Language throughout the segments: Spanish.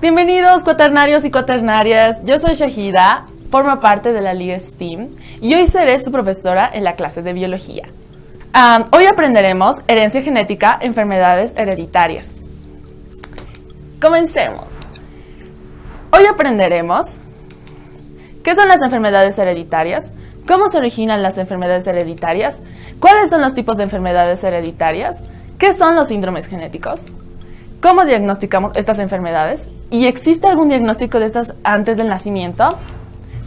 Bienvenidos cuaternarios y cuaternarias, yo soy Shahida, formo parte de la Liga STEAM y hoy seré su profesora en la clase de biología. Hoy aprenderemos herencia genética, enfermedades hereditarias. Comencemos. Hoy aprenderemos qué son las enfermedades hereditarias, cómo se originan las enfermedades hereditarias, cuáles son los tipos de enfermedades hereditarias, qué son los síndromes genéticos, cómo diagnosticamos estas enfermedades y existe algún diagnóstico de estas antes del nacimiento.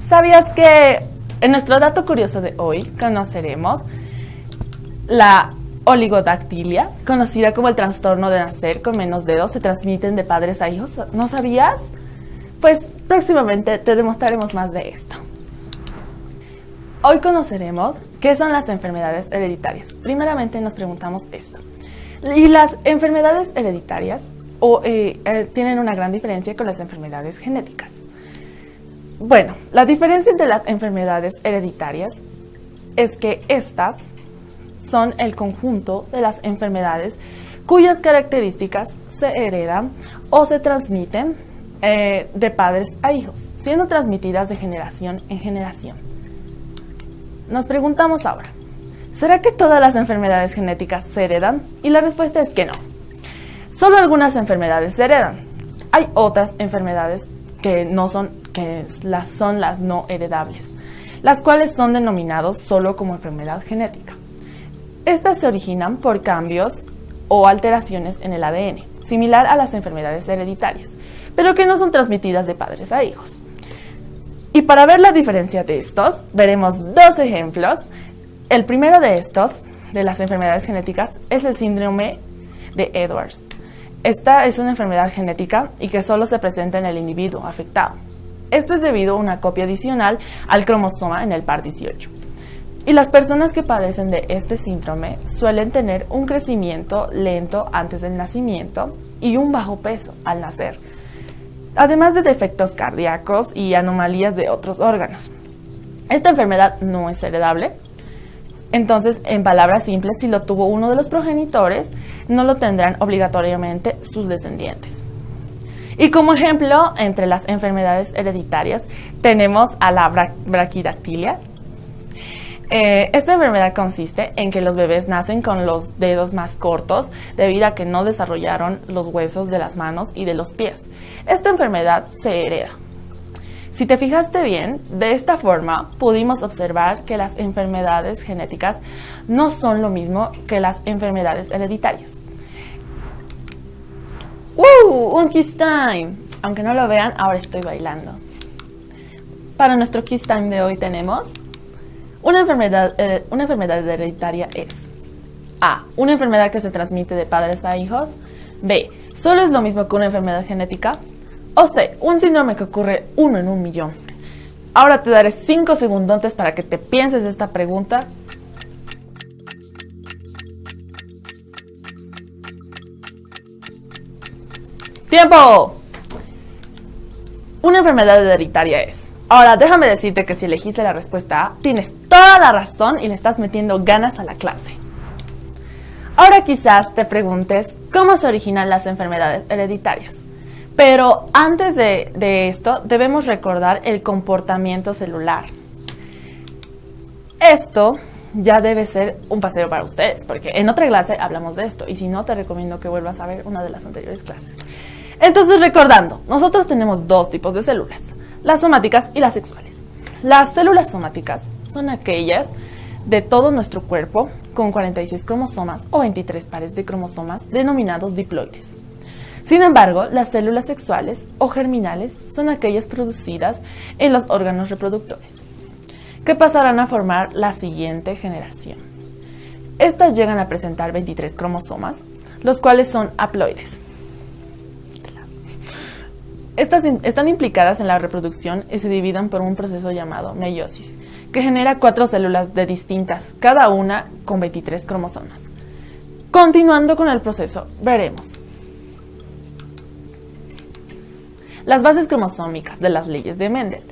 ¿Sabías que en nuestro dato curioso de hoy conoceremos la oligodactilia, conocida como el trastorno de nacer con menos dedos, se transmiten de padres a hijos? ¿No sabías? Pues próximamente te demostraremos más de esto. Hoy conoceremos qué son las enfermedades hereditarias. Primeramente nos preguntamos esto. Y las enfermedades hereditarias tienen una gran diferencia con las enfermedades genéticas. Bueno, la diferencia entre las enfermedades hereditarias es que estas son el conjunto de las enfermedades cuyas características se heredan o se transmiten de padres a hijos, siendo transmitidas de generación en generación. Nos preguntamos ahora, ¿será que todas las enfermedades genéticas se heredan? Y la respuesta es que no. Solo algunas enfermedades se heredan. Hay otras enfermedades que son las no heredables, las cuales son denominados solo como enfermedad genética. Estas se originan por cambios o alteraciones en el ADN, similar a las enfermedades hereditarias, pero que no son transmitidas de padres a hijos. Y para ver la diferencia de estos, veremos dos ejemplos. El primero de estos, de las enfermedades genéticas, es el síndrome de Edwards. Esta es una enfermedad genética y que solo se presenta en el individuo afectado. Esto es debido a una copia adicional al cromosoma en el par 18. Y las personas que padecen de este síndrome suelen tener un crecimiento lento antes del nacimiento y un bajo peso al nacer, además de defectos cardíacos y anomalías de otros órganos. Esta enfermedad no es heredable. Entonces, en palabras simples, si lo tuvo uno de los progenitores, no lo tendrán obligatoriamente sus descendientes. Y como ejemplo, entre las enfermedades hereditarias, tenemos a la braquidactilia. Esta enfermedad consiste en que los bebés nacen con los dedos más cortos debido a que no desarrollaron los huesos de las manos y de los pies. Esta enfermedad se hereda. Si te fijaste bien, de esta forma pudimos observar que las enfermedades genéticas no son lo mismo que las enfermedades hereditarias. ¡Un Kiss Time! Aunque no lo vean, ahora estoy bailando. Para nuestro Kiss Time de hoy tenemos una enfermedad hereditaria es A. Una enfermedad que se transmite de padres a hijos. B. Solo es lo mismo que una enfermedad genética. O C, un síndrome que ocurre 1 en 1.000.000. Ahora te daré 5 segundos para que te pienses esta pregunta. ¡Tiempo! Una enfermedad hereditaria es. Ahora déjame decirte que si elegiste la respuesta A, tienes toda la razón y le estás metiendo ganas a la clase. Ahora quizás te preguntes cómo se originan las enfermedades hereditarias. Pero antes de esto, debemos recordar el comportamiento celular. Esto ya debe ser un paseo para ustedes, porque en otra clase hablamos de esto, y si no, te recomiendo que vuelvas a ver una de las anteriores clases. Entonces, recordando, nosotros tenemos dos tipos de células, las somáticas y las sexuales. Las células somáticas son aquellas de todo nuestro cuerpo con 46 cromosomas o 23 pares de cromosomas denominados diploides. Sin embargo, las células sexuales o germinales son aquellas producidas en los órganos reproductores, que pasarán a formar la siguiente generación. Estas llegan a presentar 23 cromosomas, los cuales son haploides. Estas están implicadas en la reproducción y se dividen por un proceso llamado meiosis, que genera 4 células distintas, cada una con 23 cromosomas. Continuando con el proceso, veremos las bases cromosómicas de las leyes de Mendel.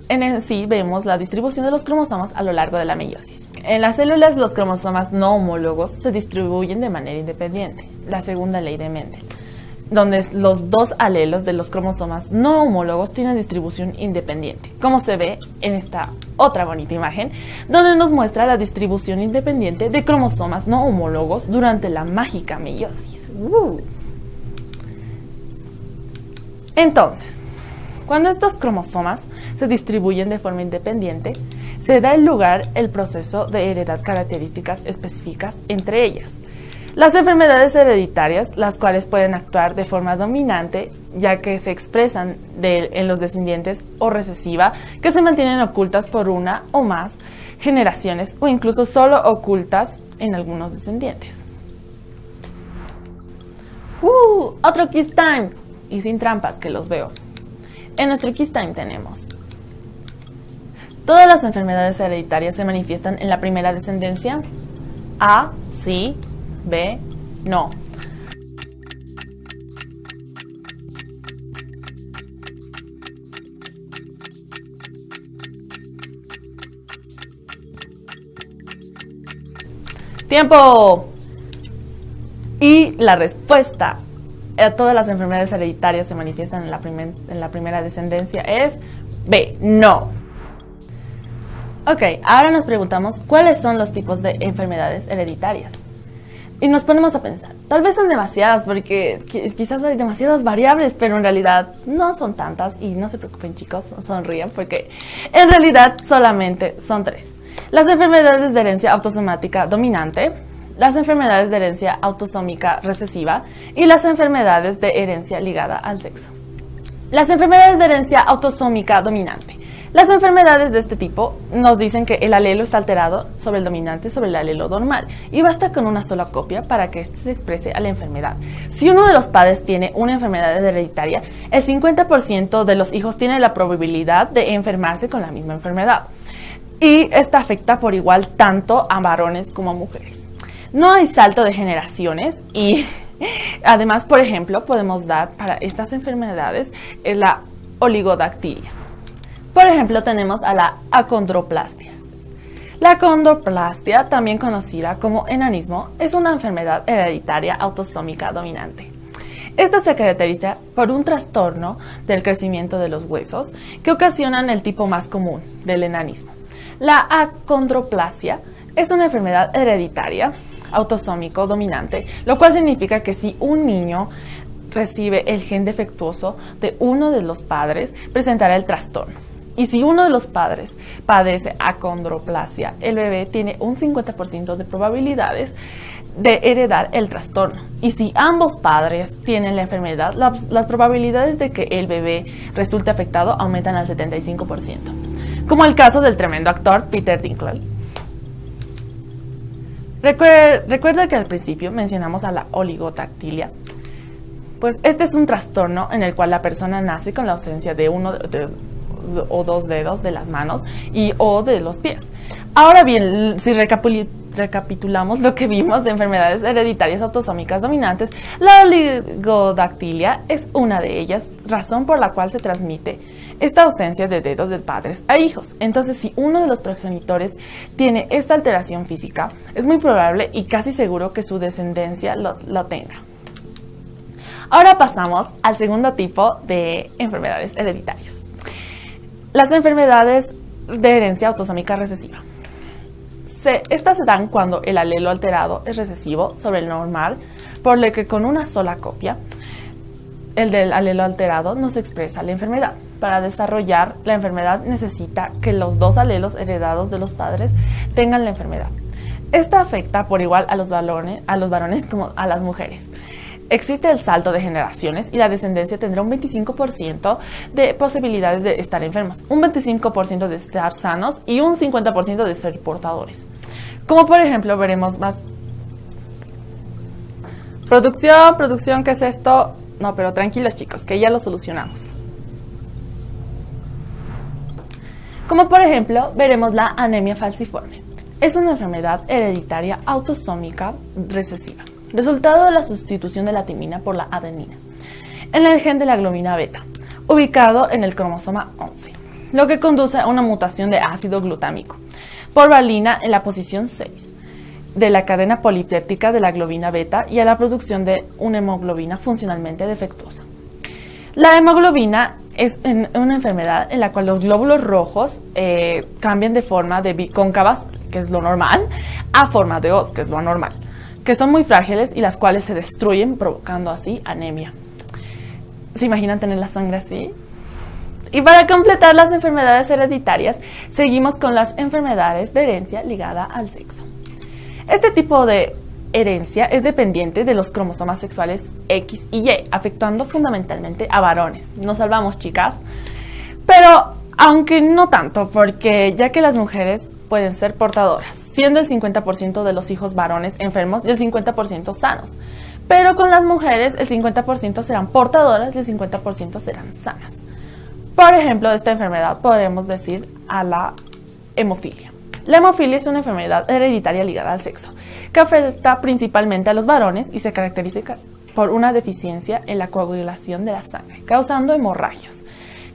En sí vemos la distribución de los cromosomas a lo largo de la meiosis. En las células, los cromosomas no homólogos se distribuyen de manera independiente, la segunda ley de Mendel. donde los dos alelos de los cromosomas no homólogos tienen distribución independiente, como se ve en esta otra bonita imagen, donde nos muestra la distribución independiente de cromosomas no homólogos durante la mágica meiosis. Entonces, cuando estos cromosomas se distribuyen de forma independiente, se da lugar el proceso de heredar características específicas entre ellas. Las enfermedades hereditarias, las cuales pueden actuar de forma dominante, ya que se expresan en los descendientes, o recesiva, que se mantienen ocultas por una o más generaciones, o incluso solo ocultas en algunos descendientes. Otro Quiz Time, y sin trampas que los veo. En nuestro Quiz Time tenemos: ¿todas las enfermedades hereditarias se manifiestan en la primera descendencia? A, sí. B, no. ¡Tiempo! Y la respuesta a todas las enfermedades hereditarias se manifiestan en la primera descendencia es B, no. Ok, ahora nos preguntamos cuáles son los tipos de enfermedades hereditarias. Y nos ponemos a pensar, tal vez son demasiadas porque quizás hay demasiadas variables, pero en realidad no son tantas. Y no se preocupen, chicos, sonrían, porque en realidad solamente son 3. Las enfermedades de herencia autosomática dominante, las enfermedades de herencia autosómica recesiva y las enfermedades de herencia ligada al sexo. Las enfermedades de herencia autosómica dominante. Las enfermedades de este tipo nos dicen que el alelo está alterado sobre el dominante sobre el alelo normal y basta con una sola copia para que éste se exprese a la enfermedad. Si uno de los padres tiene una enfermedad hereditaria, el 50% de los hijos tienen la probabilidad de enfermarse con la misma enfermedad. Y esta afecta por igual tanto a varones como a mujeres. No hay salto de generaciones y además, por ejemplo, podemos dar para estas enfermedades la oligodactilia. Por ejemplo, tenemos a la acondroplastia. La acondroplastia, también conocida como enanismo, es una enfermedad hereditaria autosómica dominante. Esta se caracteriza por un trastorno del crecimiento de los huesos que ocasionan el tipo más común del enanismo. La acondroplasia es una enfermedad hereditaria autosómico dominante, lo cual significa que si un niño recibe el gen defectuoso de uno de los padres, presentará el trastorno. Y si uno de los padres padece acondroplasia, el bebé tiene un 50% de probabilidades de heredar el trastorno. Y si ambos padres tienen la enfermedad, las probabilidades de que el bebé resulte afectado aumentan al 75%. Como el caso del tremendo actor Peter Dinklage. Recuerda que al principio mencionamos a la oligodactilia. Pues este es un trastorno en el cual la persona nace con la ausencia de uno o dos dedos de las manos o de los pies. Ahora bien, si recapitulamos lo que vimos de enfermedades hereditarias autosómicas dominantes, la oligodactilia es una de ellas, razón por la cual se transmite esta ausencia de dedos de padres a hijos. Entonces, si uno de los progenitores tiene esta alteración física, es muy probable y casi seguro que su descendencia lo tenga. Ahora pasamos al segundo tipo de enfermedades hereditarias. Las enfermedades de herencia autosómica recesiva. Estas se dan cuando el alelo alterado es recesivo sobre el normal, por lo que con una sola copia, el del alelo alterado, no se expresa la enfermedad. Para desarrollar la enfermedad necesita que los dos alelos heredados de los padres tengan la enfermedad. Esta afecta por igual a los varones como a las mujeres. Existe el salto de generaciones y la descendencia tendrá un 25% de posibilidades de estar enfermos, un 25% de estar sanos y un 50% de ser portadores. Como por ejemplo veremos más. Producción, ¿qué es esto? No, pero tranquilos chicos, que ya lo solucionamos. Como por ejemplo veremos la anemia falciforme. Es una enfermedad hereditaria autosómica recesiva, resultado de la sustitución de la timina por la adenina en el gen de la globina beta, ubicado en el cromosoma 11, lo que conduce a una mutación de ácido glutámico por valina en la posición 6. de la cadena polipéptica de la globina beta y a la producción de una hemoglobina funcionalmente defectuosa. La hemoglobina es una enfermedad en la cual los glóbulos rojos cambian de forma de bicóncavas, que es lo normal, a forma de hoz, que es lo anormal, que son muy frágiles y las cuales se destruyen, provocando así anemia. ¿Se imaginan tener la sangre así? Y para completar las enfermedades hereditarias, seguimos con las enfermedades de herencia ligada al sexo. Este tipo de herencia es dependiente de los cromosomas sexuales X y Y, afectando fundamentalmente a varones. Nos salvamos, chicas. Pero, aunque no tanto, porque ya que las mujeres pueden ser portadoras, siendo el 50% de los hijos varones enfermos y el 50% sanos. Pero con las mujeres el 50% serán portadoras y el 50% serán sanas. Por ejemplo, de esta enfermedad podemos decir a la hemofilia. La hemofilia es una enfermedad hereditaria ligada al sexo, que afecta principalmente a los varones y se caracteriza por una deficiencia en la coagulación de la sangre, causando hemorragias.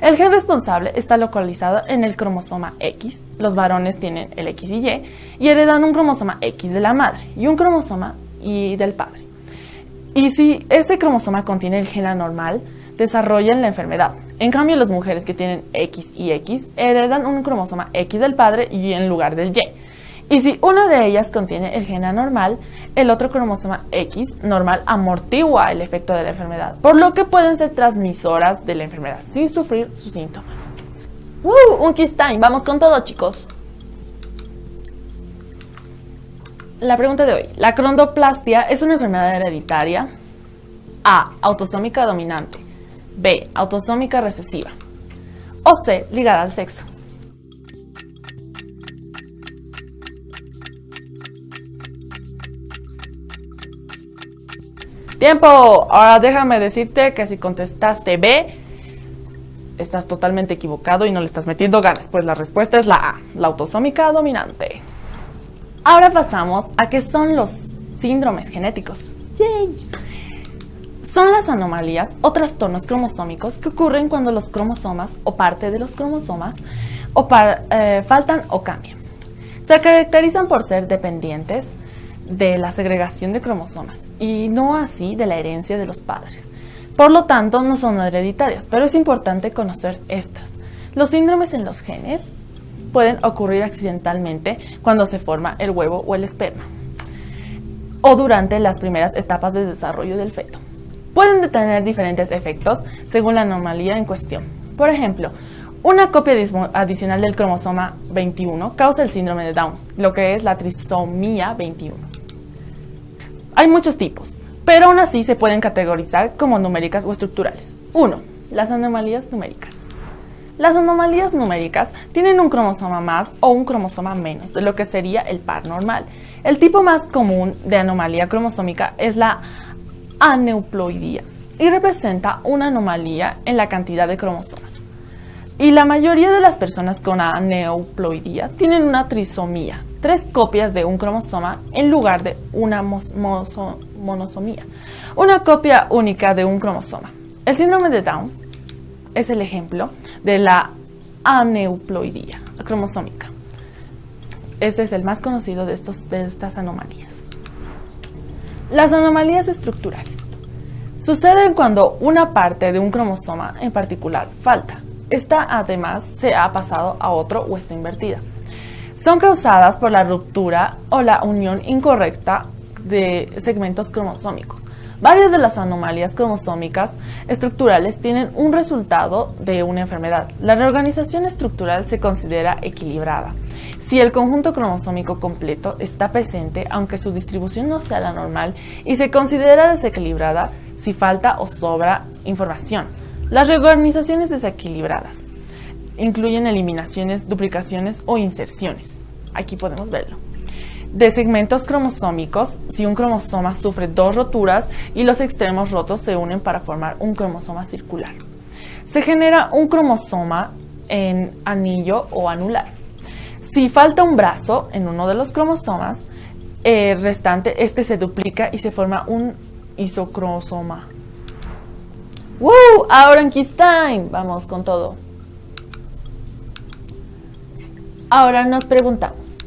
El gen responsable está localizado en el cromosoma X. Los varones tienen el X y heredan un cromosoma X de la madre y un cromosoma Y del padre. Y si ese cromosoma contiene el gen anormal, desarrollan la enfermedad. En cambio, las mujeres que tienen X y X heredan un cromosoma X del padre y en lugar del Y. Y si una de ellas contiene el gen anormal, el otro cromosoma X normal amortigua el efecto de la enfermedad, por lo que pueden ser transmisoras de la enfermedad sin sufrir sus síntomas. Un kiss time, vamos con todo, chicos. La pregunta de hoy, ¿la acondroplastia es una enfermedad hereditaria? A, autosómica dominante. B, autosómica recesiva. O C, ligada al sexo. ¡Tiempo! Ahora déjame decirte que si contestaste B, estás totalmente equivocado y no le estás metiendo ganas, pues la respuesta es la A, la autosómica dominante. Ahora pasamos a qué son los síndromes genéticos. ¡Yay! Son las anomalías o trastornos cromosómicos que ocurren cuando los cromosomas o parte de los cromosomas faltan o cambian. Se caracterizan por ser dependientes de la segregación de cromosomas y no así de la herencia de los padres. Por lo tanto, no son hereditarias, pero es importante conocer estas. Los síndromes en los genes pueden ocurrir accidentalmente cuando se forma el huevo o el esperma o durante las primeras etapas de desarrollo del feto. Pueden tener diferentes efectos según la anomalía en cuestión. Por ejemplo, una copia adicional del cromosoma 21 causa el síndrome de Down, lo que es la trisomía 21. Hay muchos tipos, pero aún así se pueden categorizar como numéricas o estructurales. 1. Las anomalías numéricas. Las anomalías numéricas tienen un cromosoma más o un cromosoma menos de lo que sería el par normal. El tipo más común de anomalía cromosómica es la aneuploidía y representa una anomalía en la cantidad de cromosomas. Y la mayoría de las personas con aneuploidía tienen una trisomía, 3 copias de un cromosoma en lugar de una monosomía, una copia única de un cromosoma. El síndrome de Down es el ejemplo de la aneuploidía cromosómica. Este es el más conocido de estas anomalías. Las anomalías estructurales suceden cuando una parte de un cromosoma en particular falta. Esta además se ha pasado a otro o está invertida. Son causadas por la ruptura o la unión incorrecta de segmentos cromosómicos. Varias de las anomalías cromosómicas estructurales tienen un resultado de una enfermedad. La reorganización estructural se considera equilibrada si el conjunto cromosómico completo está presente, aunque su distribución no sea la normal, y se considera desequilibrada si falta o sobra información. Las reorganizaciones desequilibradas incluyen eliminaciones, duplicaciones o inserciones. Aquí podemos verlo. De segmentos cromosómicos, si un cromosoma sufre 2 roturas y los extremos rotos se unen para formar un cromosoma circular. Se genera un cromosoma en anillo o anular. Si falta un brazo en uno de los cromosomas restante, este se duplica y se forma un isocromosoma. ¡Woo! Ahora en Kiss Time. Vamos con todo. Ahora nos preguntamos,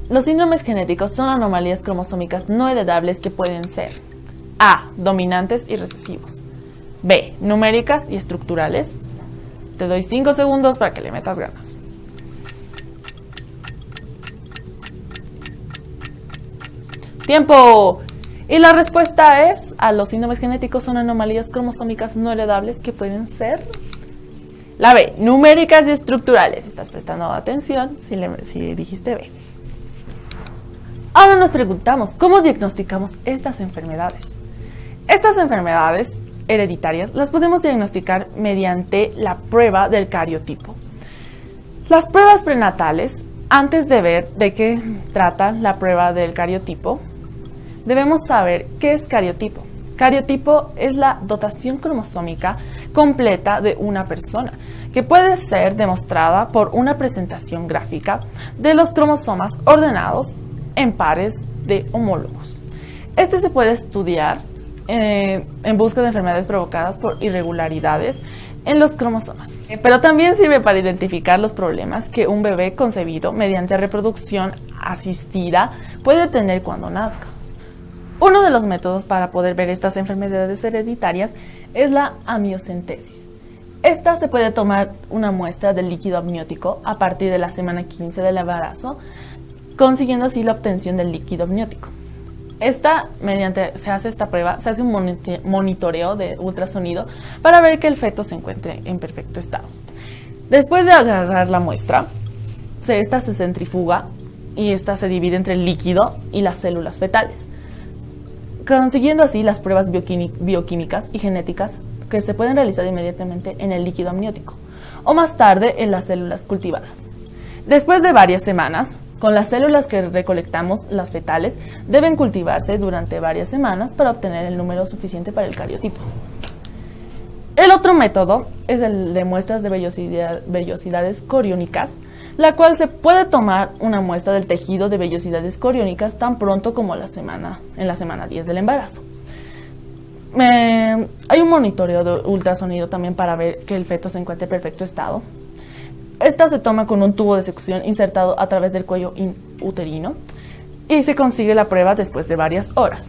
Los síndromes genéticos son anomalías cromosómicas no heredables que pueden ser A. Dominantes y recesivos. B. Numéricas y estructurales. Te doy 5 segundos para que le metas ganas. ¡Tiempo! Y la respuesta es, a los síndromes genéticos son anomalías cromosómicas no heredables que pueden ser la B, numéricas y estructurales. Estás prestando atención si dijiste B. Ahora nos preguntamos, ¿cómo diagnosticamos estas enfermedades? Estas enfermedades hereditarias las podemos diagnosticar mediante la prueba del cariotipo. Las pruebas prenatales, antes de ver de qué trata la prueba del cariotipo, debemos saber qué es cariotipo. Cariotipo es la dotación cromosómica completa de una persona, que puede ser demostrada por una presentación gráfica de los cromosomas ordenados en pares de homólogos. Este se puede estudiar en busca de enfermedades provocadas por irregularidades en los cromosomas, pero también sirve para identificar los problemas que un bebé concebido mediante reproducción asistida puede tener cuando nazca. Uno de los métodos para poder ver estas enfermedades hereditarias es la amniocentesis. Esta se puede tomar una muestra del líquido amniótico a partir de la semana 15 del embarazo, consiguiendo así la obtención del líquido amniótico. Se hace esta prueba, se hace un monitoreo de ultrasonido para ver que el feto se encuentre en perfecto estado. Después de agarrar la muestra, esta se centrifuga y esta se divide entre el líquido y las células fetales, consiguiendo así las pruebas bioquímicas y genéticas que se pueden realizar inmediatamente en el líquido amniótico o más tarde en las células cultivadas. Después de varias semanas, con las células que recolectamos, las fetales, deben cultivarse durante varias semanas para obtener el número suficiente para el cariotipo. El otro método es el de muestras de vellosidades coriónicas, la cual se puede tomar una muestra del tejido de vellosidades coriónicas tan pronto como en la semana 10 del embarazo. Hay un monitoreo de ultrasonido también para ver que el feto se encuentre en perfecto estado. Esta se toma con un tubo de succión insertado a través del cuello uterino y se consigue la prueba después de varias horas.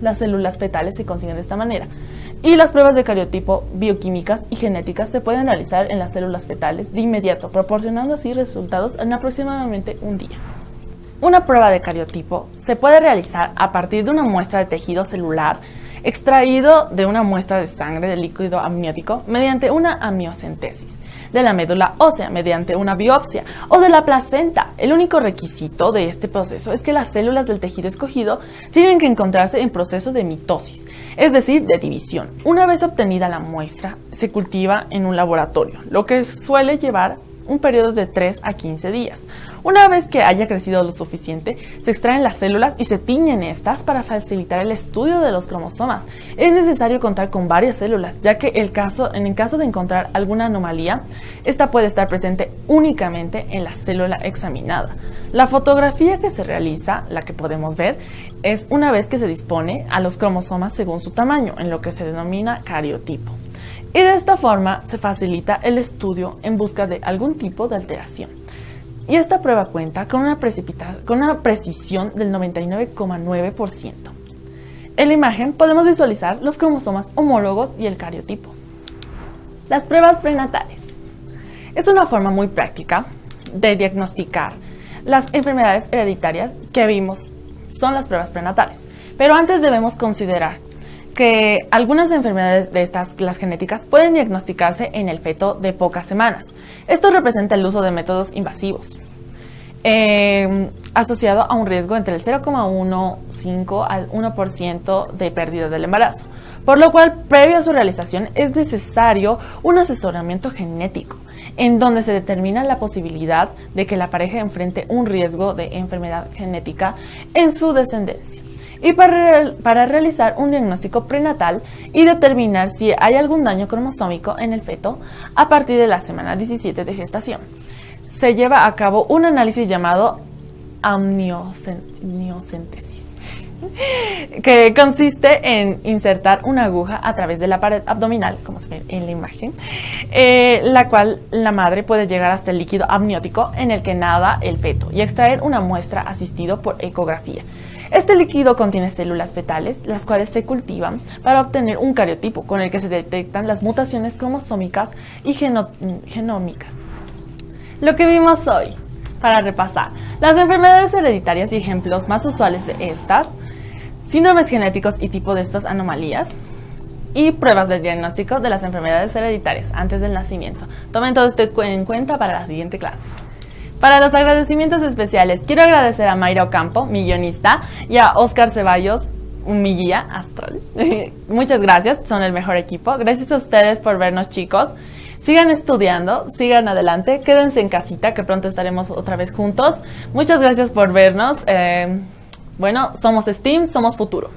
Las células fetales se consiguen de esta manera y las pruebas de cariotipo bioquímicas y genéticas se pueden realizar en las células fetales de inmediato, proporcionando así resultados en aproximadamente un día. Una prueba de cariotipo se puede realizar a partir de una muestra de tejido celular extraído de una muestra de sangre de líquido amniótico mediante una amniocentesis, de la médula ósea mediante una biopsia o de la placenta. El único requisito de este proceso es que las células del tejido escogido tienen que encontrarse en proceso de mitosis, es decir, de división. Una vez obtenida la muestra, se cultiva en un laboratorio, lo que suele llevar un periodo de 3 a 15 días. Una vez que haya crecido lo suficiente, se extraen las células y se tiñen estas para facilitar el estudio de los cromosomas. Es necesario contar con varias células, ya que en el caso de encontrar alguna anomalía, esta puede estar presente únicamente en la célula examinada. La fotografía que se realiza, la que podemos ver, es una vez que se dispone a los cromosomas según su tamaño, en lo que se denomina cariotipo. Y de esta forma se facilita el estudio en busca de algún tipo de alteración. Y esta prueba cuenta con una precisión del 99,9%. En la imagen podemos visualizar los cromosomas homólogos y el cariotipo. Las pruebas prenatales. Es una forma muy práctica de diagnosticar las enfermedades hereditarias que vimos son las pruebas prenatales. Pero antes debemos considerar que algunas enfermedades de estas, las genéticas, pueden diagnosticarse en el feto de pocas semanas. Esto representa el uso de métodos invasivos, asociado a un riesgo entre el 0,15 al 1% de pérdida del embarazo, por lo cual, previo a su realización, es necesario un asesoramiento genético, en donde se determina la posibilidad de que la pareja enfrente un riesgo de enfermedad genética en su descendencia. Y para realizar un diagnóstico prenatal y determinar si hay algún daño cromosómico en el feto a partir de la semana 17 de gestación, se lleva a cabo un análisis llamado amniocentesis. que consiste en insertar una aguja a través de la pared abdominal, como se ve en la imagen, la cual la madre puede llegar hasta el líquido amniótico en el que nada el feto y extraer una muestra asistido por ecografía. Este líquido contiene células fetales, las cuales se cultivan para obtener un cariotipo con el que se detectan las mutaciones cromosómicas y genómicas. Lo que vimos hoy, para repasar, las enfermedades hereditarias y ejemplos más usuales de estas, síndromes genéticos y tipo de estas anomalías, y pruebas de diagnóstico de las enfermedades hereditarias antes del nacimiento. Tomen todo esto en cuenta para la siguiente clase. Para los agradecimientos especiales, quiero agradecer a Mayra Ocampo, mi guionista, y a Oscar Ceballos, mi guía astral. Muchas gracias, son el mejor equipo. Gracias a ustedes por vernos, chicos. Sigan estudiando, sigan adelante, quédense en casita, que pronto estaremos otra vez juntos. Muchas gracias por vernos. Bueno, somos STEAM, somos futuro.